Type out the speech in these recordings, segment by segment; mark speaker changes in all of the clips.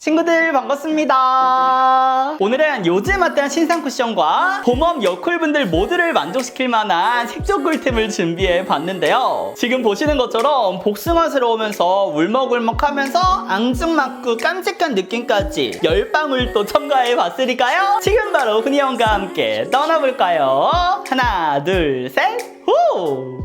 Speaker 1: 친구들 반갑습니다. 오늘은 요즘 핫한 신상 쿠션과 봄웜 여쿨분들 모두를 만족시킬 만한 색조 꿀템을 준비해 봤는데요. 지금 보시는 것처럼 복숭아스러우면서 울먹울먹하면서 앙증맞고 깜찍한 느낌까지 10방울 또 첨가해 봤으니까요. 지금 바로 훈이 형과 함께 떠나볼까요? 하나 둘 셋 후!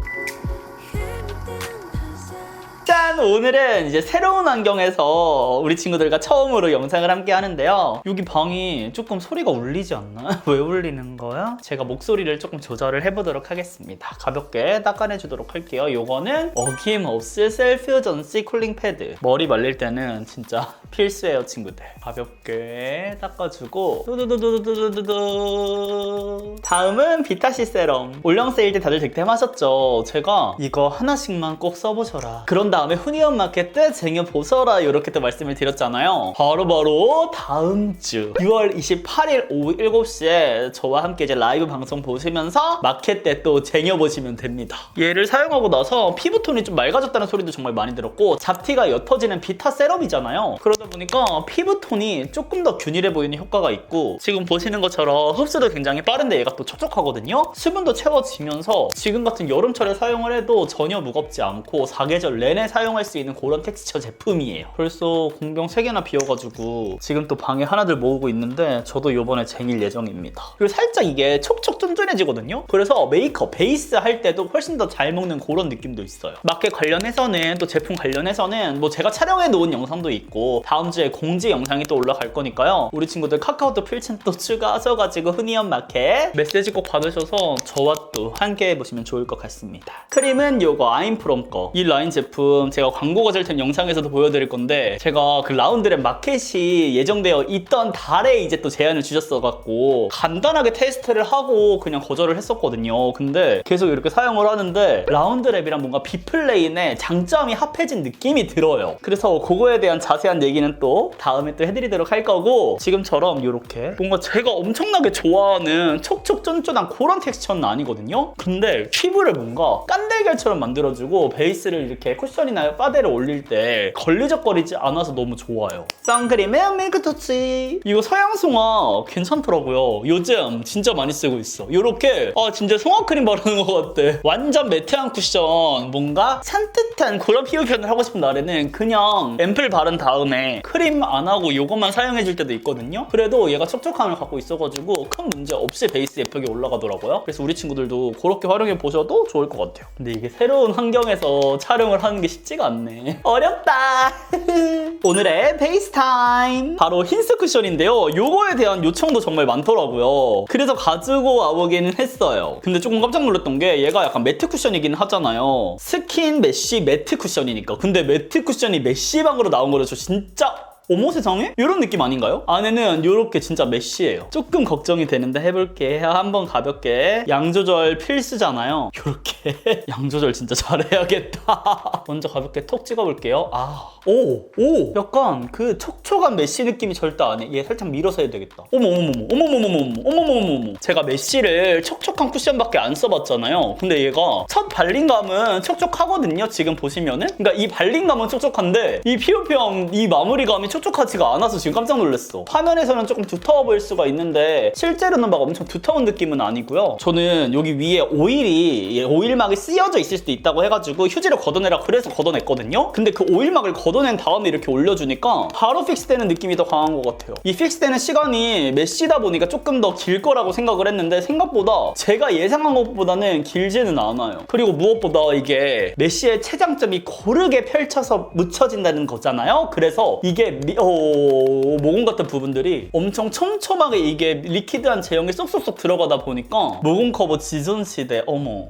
Speaker 1: 짠! 오늘은 이제 새로운 환경에서 우리 친구들과 처음으로 영상을 함께 하는데요. 여기 방이 조금 소리가 울리지 않나? 왜 울리는 거야? 제가 목소리를 조금 조절을 해보도록 하겠습니다. 가볍게 닦아내주도록 할게요. 요거는 어김없이 셀프 전시 쿨링 패드. 머리 말릴 때는 진짜 필수예요, 친구들. 가볍게 닦아주고 두두두두두두두. 다음은 비타C 세럼. 올영 세일 때 다들 득템하셨죠? 제가 이거 하나씩만 꼭 써보셔라. 그런 다음에 훈이언 마켓 때 쟁여보셔라 이렇게 또 말씀을 드렸잖아요. 바로 다음 주 6월 28일 오후 7시에 저와 함께 이제 라이브 방송 보시면서 마켓 때 또 쟁여보시면 됩니다. 얘를 사용하고 나서 피부톤이 좀 맑아졌다는 소리도 정말 많이 들었고 잡티가 옅어지는 비타 세럼이잖아요. 그러다 보니까 피부톤이 조금 더 균일해 보이는 효과가 있고 지금 보시는 것처럼 흡수도 굉장히 빠른데 얘가 또 촉촉하거든요. 수분도 채워지면서 지금 같은 여름철에 사용을 해도 전혀 무겁지 않고 사계절 내내 사용할 수 있는 그런 텍스처 제품이에요. 벌써 공병 3개나 비워가지고 지금 또 방에 하나들 모으고 있는데 저도 이번에 쟁일 예정입니다. 그리고 살짝 이게 촉촉 쫀쫀해지거든요. 그래서 메이크업, 베이스 할 때도 훨씬 더 잘 먹는 그런 느낌도 있어요. 마켓 관련해서는 또 제품 관련해서는 뭐 제가 촬영해 놓은 영상도 있고 다음 주에 공지 영상이 또 올라갈 거니까요. 우리 친구들 카카오톡 필친 또 추가하셔가지고 훈이언 마켓 메시지 꼭 받으셔서 저와 또 함께 해보시면 좋을 것 같습니다. 크림은 요거 아임프롬 거. 이 라인 제품 제가 광고 거절된 영상에서도 보여드릴 건데 제가 그 라운드랩 마켓이 예정되어 있던 달에 이제 또 제안을 주셨어갖고 간단하게 테스트를 하고 그냥 거절을 했었거든요. 근데 계속 이렇게 사용을 하는데 라운드랩이랑 뭔가 비플레인의 장점이 합해진 느낌이 들어요. 그래서 그거에 대한 자세한 얘기는 또 다음에 또 해드리도록 할 거고 지금처럼 이렇게 뭔가 제가 엄청나게 좋아하는 촉촉 쫀쫀한 그런 텍스처는 아니거든요. 근데 피부를 뭔가 깐달걀처럼 만들어주고 베이스를 이렇게 쿠션이나 파데를 올릴 때 걸리적거리지 않아서 너무 좋아요. 선크림은 밀크터치. 이거 서양송화 괜찮더라고요. 요즘 진짜 많이 쓰고 있어. 이렇게 진짜 송화크림 바르는 것 같아. 완전 매트한 쿠션, 뭔가 산뜻한 그런 피부 표현을 하고 싶은 날에는 그냥 앰플 바른 다음에 크림 안 하고 이것만 사용해줄 때도 있거든요. 그래도 얘가 촉촉함을 갖고 있어가지고 큰 문제 없이 베이스 예쁘게 올라가더라고요. 그래서 우리 친구들도 그렇게 활용해 보셔도 좋을 것 같아요. 근데 이게 새로운 환경에서 촬영을 하는 게 쉽지가 않네. 어렵다. 오늘의 베이스 타임. 바로 흰스 쿠션인데요. 요거에 대한 요청도 정말 많더라고요. 그래서 가지고 와보기는 했어요. 근데 조금 깜짝 놀랐던 게 얘가 약간 매트 쿠션이긴 하잖아요. 스킨 메쉬 매트 쿠션이니까. 근데 매트 쿠션이 메쉬방으로 나온 거를 저 진짜 어머 세상에? 이런 느낌 아닌가요? 안에는 이렇게 진짜 메쉬예요. 조금 걱정이 되는데 해볼게. 한번 가볍게. 양 조절 필수잖아요. 이렇게 양 조절 진짜 잘해야겠다. 먼저 가볍게 톡 찍어볼게요. 오! 약간 그 촉촉한 메쉬 느낌이 절대 안 해. 얘 살짝 밀어서 해야 되겠다. 어머머머머. 제가 메쉬를 촉촉한 쿠션밖에 안 써봤잖아요. 근데 얘가 첫 발림감은 촉촉하거든요. 지금 보시면은. 그러니까 이 발림감은 촉촉한데 이 피부평, 이 마무리감이 촉촉하지가 않아서 지금 깜짝 놀랐어. 화면에서는 조금 두터워 보일 수가 있는데 실제로는 막 엄청 두터운 느낌은 아니고요. 저는 여기 위에 오일막이 쓰여져 있을 수도 있다고 해가지고 휴지를 걷어내라 그래서 걷어냈거든요. 근데 그 오일막을 걷어낸 다음에 이렇게 올려주니까 바로 픽스되는 느낌이 더 강한 것 같아요. 이 픽스되는 시간이 메쉬다 보니까 조금 더 길 거라고 생각을 했는데 생각보다 제가 예상한 것보다는 길지는 않아요. 그리고 무엇보다 이게 메쉬의 최장점이 고르게 펼쳐서 묻혀진다는 거잖아요. 그래서 이게 모공 같은 부분들이 엄청 촘촘하게 이게 리퀴드한 제형이 쏙쏙쏙 들어가다 보니까 모공 커버 지존시대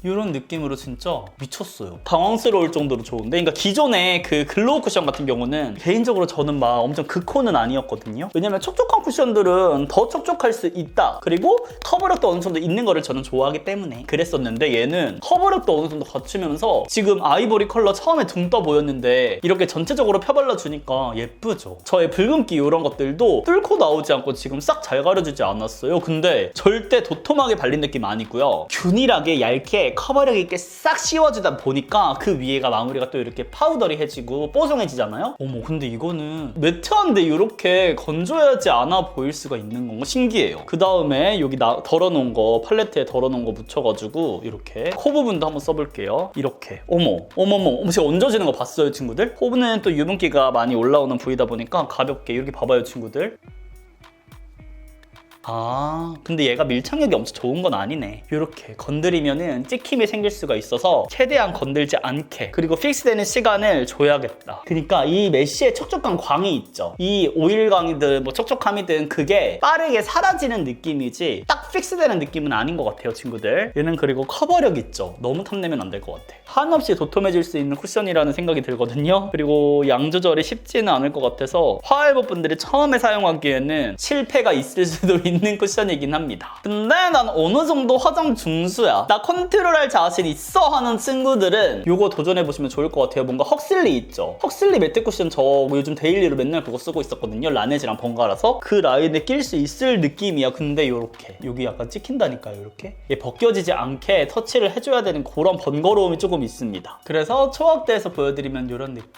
Speaker 1: 이런 느낌으로 진짜 미쳤어요. 당황스러울 정도로 좋은데 그러니까 기존의 그 글로우 쿠션 같은 경우는 개인적으로 저는 막 엄청 극호는 아니었거든요. 왜냐면 촉촉한 쿠션들은 더 촉촉할 수 있다. 그리고 커버력도 어느 정도 있는 거를 저는 좋아하기 때문에 그랬었는데 얘는 커버력도 어느 정도 갖추면서 지금 아이보리 컬러 처음에 둥 떠 보였는데 이렇게 전체적으로 펴발라주니까 예쁘죠. 저의 붉은기 이런 것들도 뚫고 나오지 않고 지금 싹 잘 가려주지 않았어요. 근데 절대 도톰하게 발린 느낌 아니고요. 균일하게 얇게 커버력 있게 싹 씌워주다 보니까 그 위에가 마무리가 또 이렇게 파우더리해지고 뽀송해지잖아요. 어머, 근데 이거는 매트한데 이렇게 건조하지 않아 보일 수가 있는 건가 신기해요. 그 다음에 여기 덜어놓은 거 팔레트에 덜어놓은 거 묻혀가지고 이렇게 코 부분도 한번 써볼게요. 이렇게 어머 제가 얹어지는 거 봤어요 친구들? 코는 또 유분기가 많이 올라오는 부위다 보니까 가볍게 이렇게 봐봐요 친구들. 아, 근데 얘가 밀착력이 엄청 좋은 건 아니네. 이렇게 건드리면은 찍힘이 생길 수가 있어서 최대한 건들지 않게, 그리고 픽스되는 시간을 줘야겠다. 그러니까 이 메쉬의 촉촉한 광이 있죠. 이 오일광이든 뭐 촉촉함이든 그게 빠르게 사라지는 느낌이지 딱 픽스되는 느낌은 아닌 것 같아요 친구들. 얘는 그리고 커버력 있죠. 너무 탐내면 안 될 것 같아. 한없이 도톰해질 수 있는 쿠션이라는 생각이 들거든요. 그리고 양 조절이 쉽지는 않을 것 같아서 화해버분들이 처음에 사용하기에는 실패가 있을 수도 있는 쿠션이긴 합니다. 근데 난 어느 정도 화장 중수야, 나 컨트롤할 자신 있어 하는 친구들은 이거 도전해보시면 좋을 것 같아요. 뭔가 헉슬리 있죠. 헉슬리 매트 쿠션 저 요즘 데일리로 맨날 그거 쓰고 있었거든요. 라네즈랑 번갈아서 그 라인에 낄 수 있을 느낌이야. 근데 요렇게 여기 약간 찍힌다니까요. 이렇게 얘 벗겨지지 않게 터치를 해줘야 되는 그런 번거로움이 조금 있습니다. 그래서 초확대에서 보여드리면 이런 느낌.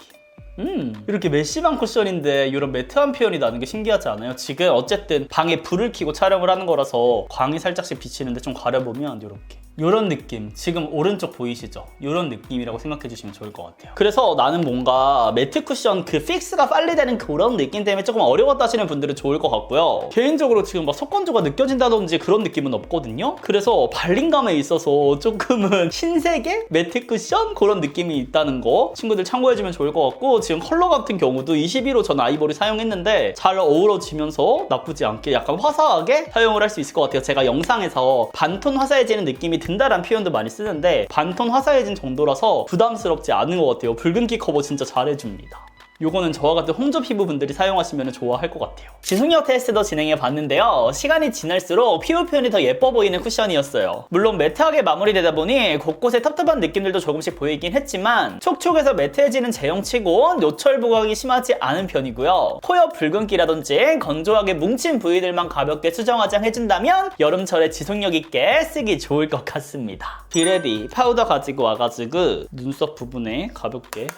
Speaker 1: 이렇게 메쉬방 쿠션인데 이런 매트한 표현이 나는 게 신기하지 않아요? 지금 어쨌든 방에 불을 켜고 촬영을 하는 거라서 광이 살짝씩 비치는데 좀 가려보면 이렇게 요런 느낌, 지금 오른쪽 보이시죠? 요런 느낌이라고 생각해 주시면 좋을 것 같아요. 그래서 나는 뭔가 매트 쿠션 그 픽스가 빨리 되는 그런 느낌 때문에 조금 어려웠다 하시는 분들은 좋을 것 같고요. 개인적으로 지금 막 속건조가 느껴진다든지 그런 느낌은 없거든요. 그래서 발림감에 있어서 조금은 신세계 매트 쿠션 그런 느낌이 있다는 거 친구들 참고해 주면 좋을 것 같고, 지금 컬러 같은 경우도 21호 전 아이보리 사용했는데 잘 어우러지면서 나쁘지 않게 약간 화사하게 사용을 할 수 있을 것 같아요. 제가 영상에서 반톤 화사해지는 느낌이 든다란 표현도 많이 쓰는데 반톤 화사해진 정도라서 부담스럽지 않은 것 같아요. 붉은기 커버 진짜 잘해줍니다. 요거는 저와 같은 홍조 피부분들이 사용하시면 좋아할 것 같아요. 지속력 테스트도 진행해 봤는데요. 시간이 지날수록 피부 표현이 더 예뻐 보이는 쿠션이었어요. 물론 매트하게 마무리되다 보니 곳곳에 텁텁한 느낌들도 조금씩 보이긴 했지만 촉촉해서 매트해지는 제형치곤 요철 부각이 심하지 않은 편이고요. 코옆 붉은기라든지 건조하게 뭉친 부위들만 가볍게 수정 화장해준다면 여름철에 지속력 있게 쓰기 좋을 것 같습니다. 비레디 파우더 가지고 와가지고 눈썹 부분에 가볍게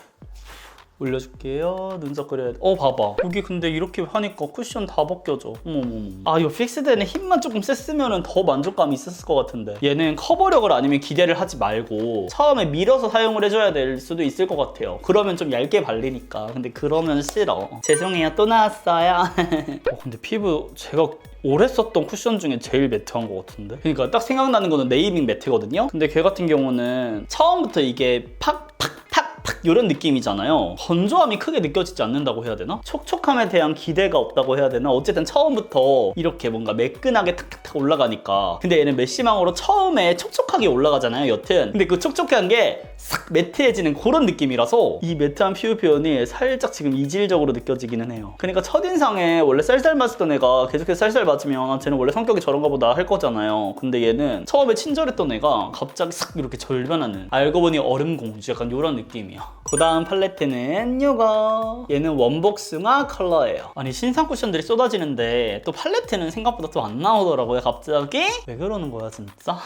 Speaker 1: 올려줄게요. 눈썹 그려야 돼. 봐봐. 여기 근데 이렇게 하니까 쿠션 다 벗겨져. 어머머머. 아, 이 픽스되는 힘만 조금 셌으면 더 만족감이 있었을 것 같은데. 얘는 커버력을 아니면 기대를 하지 말고 처음에 밀어서 사용을 해줘야 될 수도 있을 것 같아요. 그러면 좀 얇게 발리니까. 근데 그러면 싫어. 죄송해요. 또 나왔어요. 근데 피부 제가 오래 썼던 쿠션 중에 제일 매트한 것 같은데? 그러니까 딱 생각나는 거는 네이밍 매트거든요? 근데 걔 같은 경우는 처음부터 이게 이런 느낌이잖아요. 건조함이 크게 느껴지지 않는다고 해야 되나? 촉촉함에 대한 기대가 없다고 해야 되나? 어쨌든 처음부터 이렇게 뭔가 매끈하게 탁탁탁 올라가니까. 근데 얘는 메쉬망으로 처음에 촉촉하게 올라가잖아요, 여튼. 근데 그 촉촉한 게 싹 매트해지는 그런 느낌이라서 이 매트한 피부 표현이 살짝 지금 이질적으로 느껴지기는 해요. 그러니까 첫인상에 원래 쌀쌀 맞았던 애가 계속해서 쌀쌀 맞으면 쟤는 원래 성격이 저런가 보다 할 거잖아요. 근데 얘는 처음에 친절했던 애가 갑자기 싹 이렇게 절변하는, 알고 보니 얼음공주 약간 이런 느낌이야. 그 다음 팔레트는 이거. 얘는 원복숭아 컬러예요. 아니 신상 쿠션들이 쏟아지는데 또 팔레트는 생각보다 또 안 나오더라고요 갑자기? 왜 그러는 거야 진짜?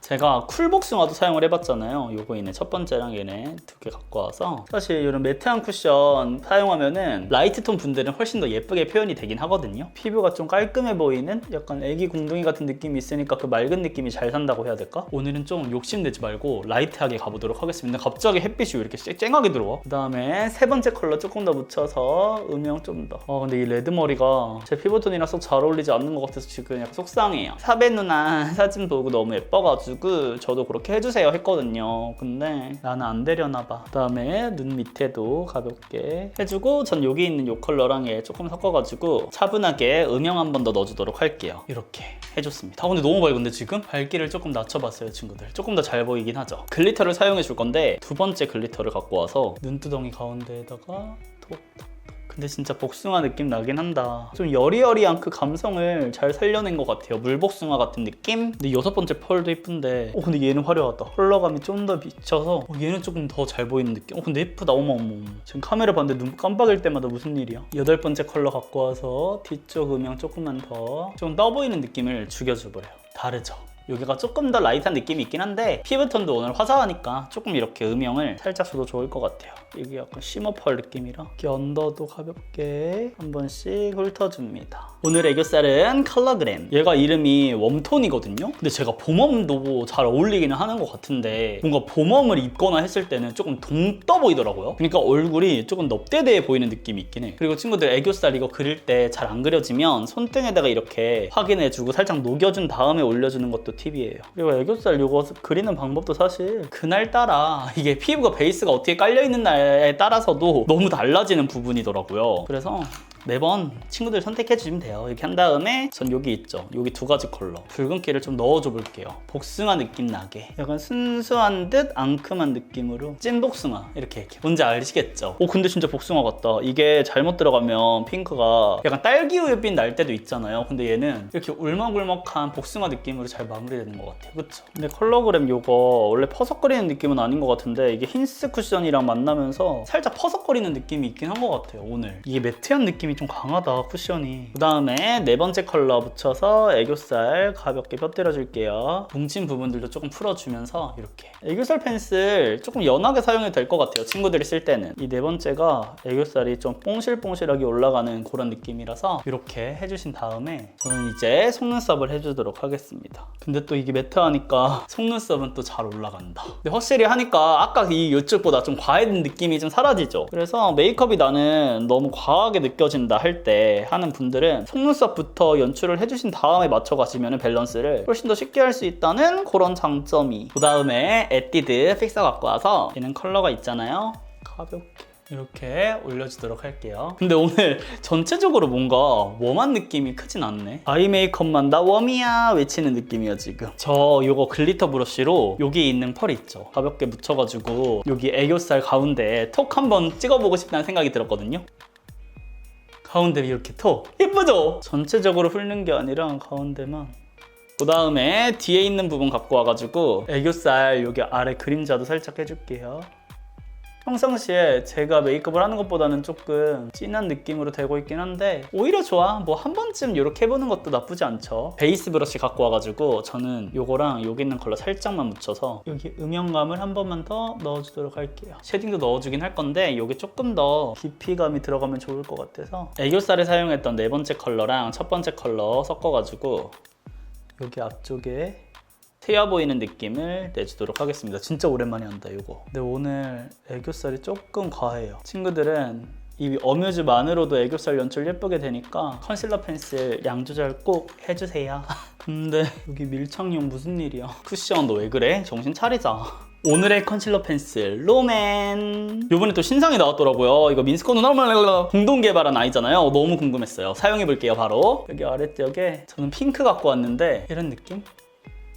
Speaker 1: 제가 쿨복숭아도 사용을 해봤잖아요. 요거 있네. 첫 번째랑 얘네 두 개 갖고 와서 사실 이런 매트한 쿠션 사용하면은 라이트톤 분들은 훨씬 더 예쁘게 표현이 되긴 하거든요. 피부가 좀 깔끔해 보이는 약간 애기 궁둥이 같은 느낌이 있으니까 그 맑은 느낌이 잘 산다고 해야 될까? 오늘은 좀 욕심내지 말고 라이트하게 가보도록 하겠습니다. 갑자기 햇빛이 왜 이렇게 쨍하게 들어와? 그 다음에 세 번째 컬러 조금 더 묻혀서 음영 좀 더. 근데 이 레드 머리가 제 피부톤이랑 쏙 잘 어울리지 않는 것 같아서 지금 약간 속상해요. 사배 누나 사진 보고 너무 예뻐가지고 저도 그렇게 해주세요 했거든요. 근데 나는 안 되려나 봐. 그 다음에 눈 밑에도 가볍게 해주고, 전 여기 있는 이 컬러랑 얘 조금 섞어가지고 차분하게 음영 한 번 더 넣어주도록 할게요. 이렇게 해줬습니다. 근데 너무 밝은데 지금? 밝기를 조금 낮춰봤어요 친구들. 조금 더 잘 보이긴 하죠. 글리터를 사용해 줄 건데 두 번째 글리터를 갖고 와서 눈두덩이 가운데에다가 톡톡톡 근데 진짜 복숭아 느낌 나긴 한다. 좀 여리여리한 그 감성을 잘 살려낸 것 같아요. 물복숭아 같은 느낌? 근데 6번째 펄도 예쁜데 근데 얘는 화려하다. 컬러감이 좀 더 미쳐서 얘는 조금 더 잘 보이는 느낌. 근데 예쁘다. 어머. 지금 카메라 봤는데 눈 깜빡일 때마다 무슨 일이야. 8번째 컬러 갖고 와서 뒤쪽 음영 조금만 더 좀 떠 보이는 느낌을 죽여줘버려요. 다르죠? 여기가 조금 더 라이트한 느낌이 있긴 한데 피부톤도 오늘 화사하니까 조금 이렇게 음영을 살짝 줘도 좋을 것 같아요. 이게 약간 쉬머 펄 느낌이라 이렇게 언더도 가볍게 한 번씩 훑어줍니다. 오늘 애교살은 컬러그램. 얘가 이름이 웜톤이거든요. 근데 제가 봄웜도 잘 어울리기는 하는 것 같은데 뭔가 봄웜을 입거나 했을 때는 조금 동떠 보이더라고요. 그러니까 얼굴이 조금 넙대대해 보이는 느낌이 있긴 해. 그리고 친구들 애교살 이거 그릴 때 잘 안 그려지면 손등에다가 이렇게 확인해주고 살짝 녹여준 다음에 올려주는 것도 팁이에요. 그리고 애교살 이거 그리는 방법도 사실 그날따라 이게 피부가 베이스가 어떻게 깔려있는 날에 따라서도 너무 달라지는 부분이더라고요. 그래서 매번 친구들 선택해주시면 돼요. 이렇게 한 다음에 전 여기 있죠. 여기 2가지 컬러. 붉은기를 좀 넣어줘 볼게요. 복숭아 느낌 나게. 약간 순수한 듯 앙큼한 느낌으로 찐복숭아 이렇게. 뭔지 아시겠죠? 근데 진짜 복숭아 같다. 이게 잘못 들어가면 핑크가 약간 딸기 우유빛 날 때도 있잖아요. 근데 얘는 이렇게 울먹울먹한 복숭아 느낌으로 잘 마무리되는 것 같아요. 그쵸? 근데 컬러그램 요거 원래 퍼석거리는 느낌은 아닌 것 같은데 이게 힌스 쿠션이랑 만나면서 살짝 퍼석거리는 느낌이 있긴 한 것 같아요. 오늘 이게 매트한 느낌이 좀 강하다, 쿠션이. 그 다음에 4번째 컬러 묻혀서 애교살 가볍게 펴뜨려 줄게요. 뭉친 부분들도 조금 풀어주면서 이렇게. 애교살 펜슬 조금 연하게 사용해도 될 것 같아요, 친구들이 쓸 때는. 이 4번째가 애교살이 좀 뽕실뽕실하게 올라가는 그런 느낌이라서 이렇게 해주신 다음에 저는 이제 속눈썹을 해주도록 하겠습니다. 근데 또 이게 매트하니까 속눈썹은 또 잘 올라간다. 근데 확실히 하니까 아까 이 이쪽보다 좀 과해진 느낌이 좀 사라지죠. 그래서 메이크업이 나는 너무 과하게 느껴진다 할 때 하는 분들은 속눈썹부터 연출을 해주신 다음에 맞춰가시면 밸런스를 훨씬 더 쉽게 할 수 있다는 그런 장점이. 그 다음에 에뛰드 픽서 갖고 와서 얘는 컬러가 있잖아요. 가볍게 이렇게 올려주도록 할게요. 근데 오늘 전체적으로 뭔가 웜한 느낌이 크진 않네. 아이 메이크업만 나 웜이야 외치는 느낌이야 지금. 저 요거 글리터 브러쉬로 여기 있는 펄 있죠, 가볍게 묻혀가지고 여기 애교살 가운데 톡 한번 찍어보고 싶다는 생각이 들었거든요. 가운데 이렇게 톡 예쁘죠? 전체적으로 훑는 게 아니라 가운데만. 그 다음에 뒤에 있는 부분 갖고 와가지고 애교살 여기 아래 그림자도 살짝 해줄게요. 평상시에 제가 메이크업을 하는 것보다는 조금 진한 느낌으로 되고 있긴 한데 오히려 좋아. 뭐 한 번쯤 이렇게 해보는 것도 나쁘지 않죠. 베이스 브러쉬 갖고 와가지고 저는 요거랑 여기 있는 컬러 살짝만 묻혀서 여기 음영감을 한 번만 더 넣어주도록 할게요. 쉐딩도 넣어주긴 할 건데 여기 조금 더 깊이감이 들어가면 좋을 것 같아서 애교살에 사용했던 4번째 컬러랑 첫 번째 컬러 섞어가지고 여기 앞쪽에 트여 보이는 느낌을 내주도록 하겠습니다. 진짜 오랜만에 한다 이거. 근데 오늘 애교살이 조금 과해요. 친구들은 이 어뮤즈만으로도 애교살 연출 예쁘게 되니까 컨실러 펜슬 양 조절 꼭 해주세요. 근데 여기 밀착용 무슨 일이야. 쿠션 너 왜 그래? 정신 차리자. 오늘의 컨실러 펜슬 롬앤. 요번에 또 신상이 나왔더라고요. 이거 민스코너 노멀 공동 개발한 아이잖아요. 너무 궁금했어요. 사용해볼게요. 바로 여기 아래쪽에 저는 핑크 갖고 왔는데 이런 느낌?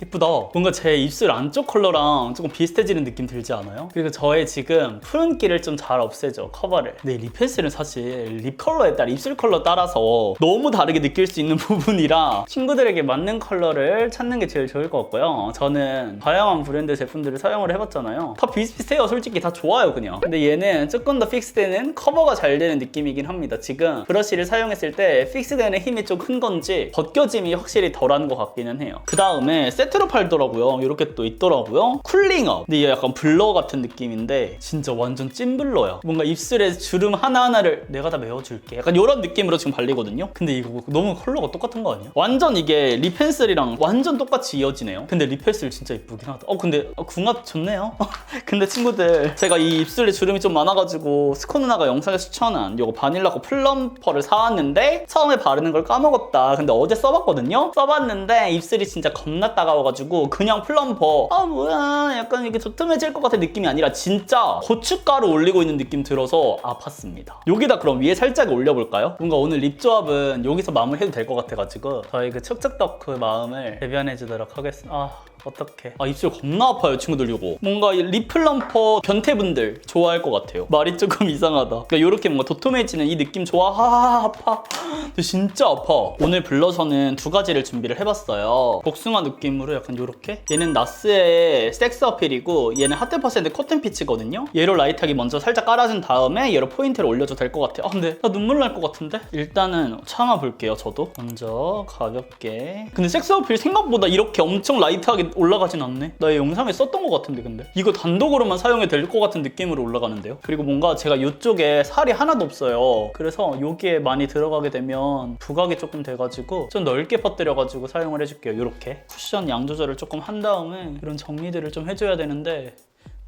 Speaker 1: 예쁘다. 뭔가 제 입술 안쪽 컬러랑 조금 비슷해지는 느낌 들지 않아요? 그리고 저의 지금 푸른기를 좀 잘 없애줘, 커버를. 근데 립 펜슬은 사실 립 컬러에 따라 입술 컬러 따라서 너무 다르게 느낄 수 있는 부분이라 친구들에게 맞는 컬러를 찾는 게 제일 좋을 것 같고요. 저는 다양한 브랜드 제품들을 사용을 해봤잖아요. 다 비슷비슷해요. 솔직히 다 좋아요 그냥. 근데 얘는 조금 더 픽스되는, 커버가 잘 되는 느낌이긴 합니다. 지금 브러쉬를 사용했을 때 픽스되는 힘이 좀 큰 건지 벗겨짐이 확실히 덜한 것 같기는 해요. 그 다음에 세트로 팔더라고요. 이렇게 또 있더라고요. 쿨링업. 근데 이게 약간 블러 같은 느낌인데 진짜 완전 찐 블러야. 뭔가 입술에 주름 하나하나를 내가 다 메워줄게. 약간 이런 느낌으로 지금 발리거든요. 근데 이거 너무 컬러가 똑같은 거 아니야? 완전 이게 립 펜슬이랑 완전 똑같이 이어지네요. 근데 립 펜슬 진짜 이쁘긴 하다. 근데 궁합 좋네요. 근데 친구들 제가 이 입술에 주름이 좀 많아가지고 스코 누나가 영상에서 추천한 요거 바닐라코 플럼퍼를 사왔는데 처음에 바르는 걸 까먹었다. 근데 어제 써봤거든요. 써봤는데 입술이 진짜 겁나 따가워가지고 그냥 플럼퍼 뭐야 약간 이게 도톰해질 것 같은 느낌이 아니라 진짜 고춧가루 올리고 있는 느낌 들어서 아팠습니다. 여기다 그럼 위에 살짝 올려볼까요? 뭔가 오늘 립 조합은 여기서 마무리해도 될 것 같아가지고 저희 그 척척덕후 마음을 대변해주도록 하겠습니다. 어떡해. 아, 입술 겁나 아파요, 친구들. 이거 뭔가 립 플럼퍼 변태분들 좋아할 것 같아요. 말이 조금 이상하다. 그러니까 이렇게 뭔가 도톰해지는 이 느낌 좋아. 아파. 근데 진짜 아파. 오늘 블러셔는 두 가지를 준비를 해봤어요. 복숭아 느낌으로 약간 이렇게. 얘는 나스의 섹스 어필이고 얘는 하트% 코튼 피치거든요. 얘로 라이트하게 먼저 살짝 깔아준 다음에 얘로 포인트를 올려줘도 될 것 같아요. 근데 나 눈물 날 것 같은데? 일단은 참아볼게요, 저도. 먼저 가볍게. 근데 섹스 어필 생각보다 이렇게 엄청 라이트하게 올라가진 않네. 나 영상에 썼던 것 같은데 근데 이거 단독으로만 사용해도 될 것 같은 느낌으로 올라가는데요. 그리고 뭔가 제가 이쪽에 살이 하나도 없어요. 그래서 여기에 많이 들어가게 되면 부각이 조금 돼가지고 좀 넓게 퍼뜨려가지고 사용을 해줄게요. 이렇게 쿠션 양 조절을 조금 한 다음에 이런 정리들을 좀 해줘야 되는데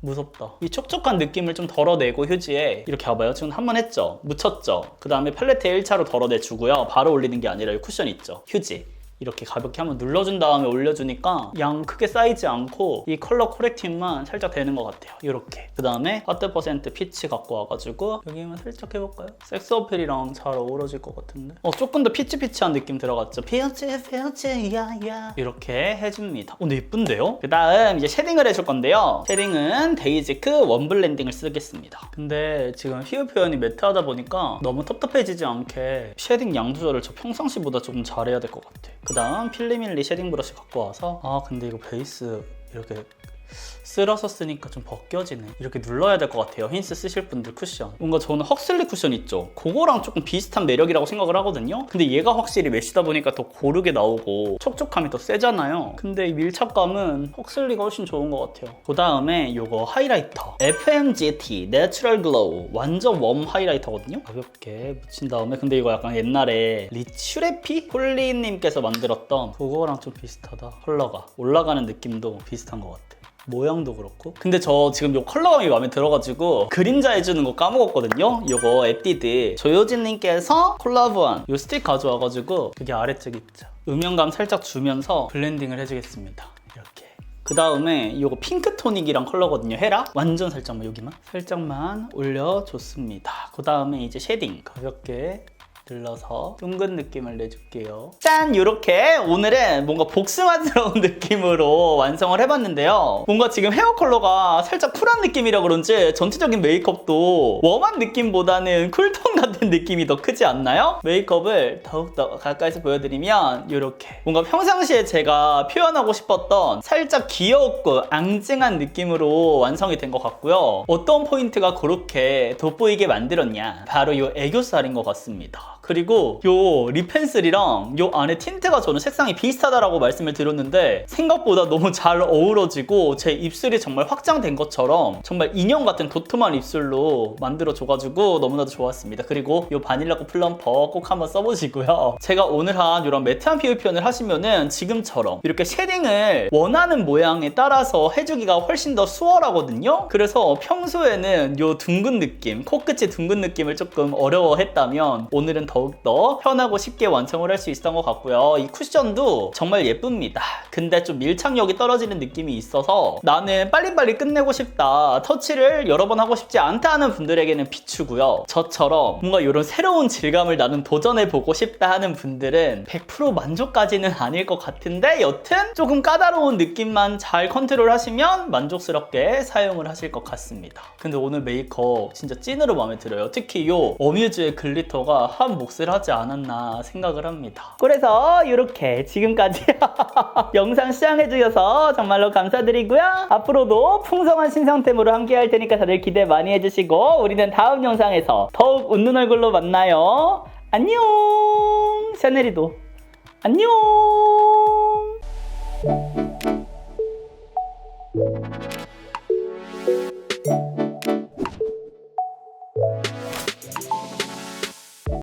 Speaker 1: 무섭다. 이 촉촉한 느낌을 좀 덜어내고 휴지에 이렇게 봐봐요. 지금 한 번 했죠? 묻혔죠? 그 다음에 팔레트에 1차로 덜어내주고요. 바로 올리는 게 아니라 이 쿠션 있죠? 휴지. 이렇게 가볍게 한번 눌러준 다음에 올려주니까 양 크게 쌓이지 않고 이 컬러 코렉팅만 살짝 되는 것 같아요. 이렇게. 그 다음에 하트% 피치 갖고 와가지고 여기만 살짝 해볼까요? 섹스 어필이랑 잘 어우러질 것 같은데? 조금 더 피치피치한 느낌 들어갔죠? 피치 야야 이렇게 해줍니다. 근데 예쁜데요? 그 다음 이제 쉐딩을 해줄 건데요. 쉐딩은 데이지크 원 블렌딩을 쓰겠습니다. 근데 지금 휘우 표현이 매트하다 보니까 너무 텁텁해지지 않게 쉐딩 양 조절을 저 평상시보다 좀 잘해야 될 것 같아. 그 다음 필리밀리 쉐딩 브러쉬 갖고 와서 근데 이거 베이스 이렇게 쓸어서 쓰니까 좀 벗겨지네. 이렇게 눌러야 될 것 같아요. 힌스 쓰실 분들 쿠션. 뭔가 저는 헉슬리 쿠션 있죠? 그거랑 조금 비슷한 매력이라고 생각을 하거든요? 근데 얘가 확실히 메쉬다 보니까 더 고르게 나오고 촉촉함이 더 세잖아요. 근데 이 밀착감은 헉슬리가 훨씬 좋은 것 같아요. 그 다음에 이거 하이라이터 FMGT 내추럴 글로우 완전 웜 하이라이터거든요? 가볍게 묻힌 다음에 근데 이거 약간 옛날에 리츄레피? 폴리님께서 만들었던 그거랑 좀 비슷하다. 컬러가 올라가는 느낌도 비슷한 것 같아. 모양도 그렇고. 근데 저 지금 이 컬러감이 마음에 들어가지고 그림자 해주는 거 까먹었거든요. 이거 에뛰드 조효진님께서 콜라보한 이 스틱 가져와가지고 그게 아래쪽에 있죠. 음영감 살짝 주면서 블렌딩을 해주겠습니다. 이렇게. 그 다음에 이거 핑크토닉이랑 컬러거든요. 헤라 완전 살짝만 여기만 살짝만 올려줬습니다. 그 다음에 이제 쉐딩 가볍게 눌러서 둥근 느낌을 내줄게요. 짠! 이렇게 오늘은 뭔가 복숭아스러운 느낌으로 완성을 해봤는데요. 뭔가 지금 헤어 컬러가 살짝 쿨한 느낌이라 그런지 전체적인 메이크업도 웜한 느낌보다는 쿨톤 같은 느낌이 더 크지 않나요? 메이크업을 더욱더 가까이서 보여드리면 이렇게 뭔가 평상시에 제가 표현하고 싶었던 살짝 귀엽고 앙증한 느낌으로 완성이 된 것 같고요. 어떤 포인트가 그렇게 돋보이게 만들었냐? 바로 이 애교살인 것 같습니다. 그리고 요 립 펜슬이랑 요 안에 틴트가 저는 색상이 비슷하다라고 말씀을 드렸는데 생각보다 너무 잘 어우러지고 제 입술이 정말 확장된 것처럼 정말 인형 같은 도톰한 입술로 만들어줘가지고 너무나도 좋았습니다. 그리고 요 바닐라코 플럼퍼 꼭 한번 써보시고요. 제가 오늘 한 이런 매트한 피부 표현을 하시면은 지금처럼 이렇게 쉐딩을 원하는 모양에 따라서 해주기가 훨씬 더 수월하거든요. 그래서 평소에는 요 둥근 느낌, 코끝이 둥근 느낌을 조금 어려워했다면 오늘은 더욱더 편하고 쉽게 완성을 할 수 있었던 것 같고요. 이 쿠션도 정말 예쁩니다. 근데 좀 밀착력이 떨어지는 느낌이 있어서 나는 빨리빨리 끝내고 싶다, 터치를 여러 번 하고 싶지 않다 하는 분들에게는 비추고요. 저처럼 뭔가 이런 새로운 질감을 나는 도전해보고 싶다 하는 분들은 100% 만족까지는 아닐 것 같은데 여튼 조금 까다로운 느낌만 잘 컨트롤 하시면 만족스럽게 사용을 하실 것 같습니다. 근데 오늘 메이크업 진짜 찐으로 마음에 들어요. 특히 이 어뮤즈의 글리터가 한 몫을 하지 않았나 생각을 합니다. 그래서 이렇게 지금까지 영상 시청해주셔서 정말로 감사드리고요. 앞으로도 풍성한 신상템으로 함께 할 테니까 다들 기대 많이 해주시고 우리는 다음 영상에서 더욱 웃는 얼굴로 만나요. 안녕. 샤넬이도 안녕.